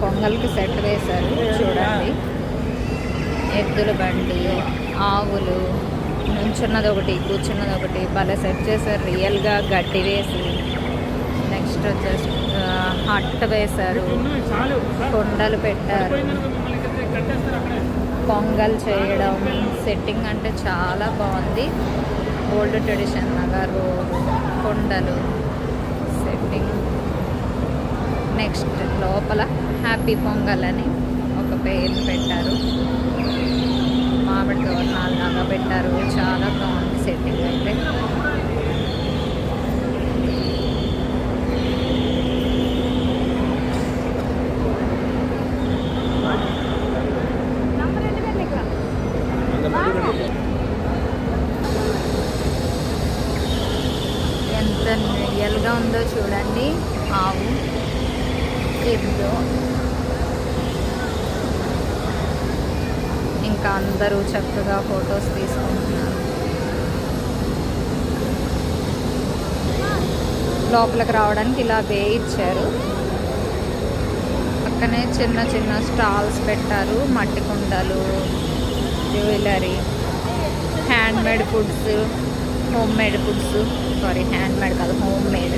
పొంగల్కి set వేశారు చూడండి. ఎద్దుల బండి, ఆవులు, నుంచున్నది ఒకటి, కూర్చున్నది ఒకటి, భలే సెట్ చేశారు రియల్గా. గడ్డి వేసి నెక్స్ట్ వచ్చేసి హట్ వేశారు, కొండలు పెట్టారు. పొంగల్ చేయడం సెట్టింగ్ అంటే చాలా బాగుంది. ఓల్డ్ ట్రెడిషన్ లాగా రోడ్డు, కొండలు సెట్టింగ్. నెక్స్ట్ లోపల హ్యాపీ పొంగల్ అని ఒక పేరు పెట్టారు. మామిడి తోరణాలు లాగా పెట్టారు. చాలా బాగుంది సెట్టింగ్ అయితే. ఎంత రియల్గా ఉందో చూడండి. ఆవు, ఎద్దు, ఇంకా అందరూ చక్కగా ఫొటోస్ తీసుకుంటున్నారు. లోపలికి రావడానికి ఇలా వే ఇచ్చారు. పక్కనే చిన్న చిన్న స్టాల్స్ పెట్టారు. మట్టి కుండలు, jewellery, handmade foods, home made foods, sorry handmade కాదు హోమ్ మేడ్.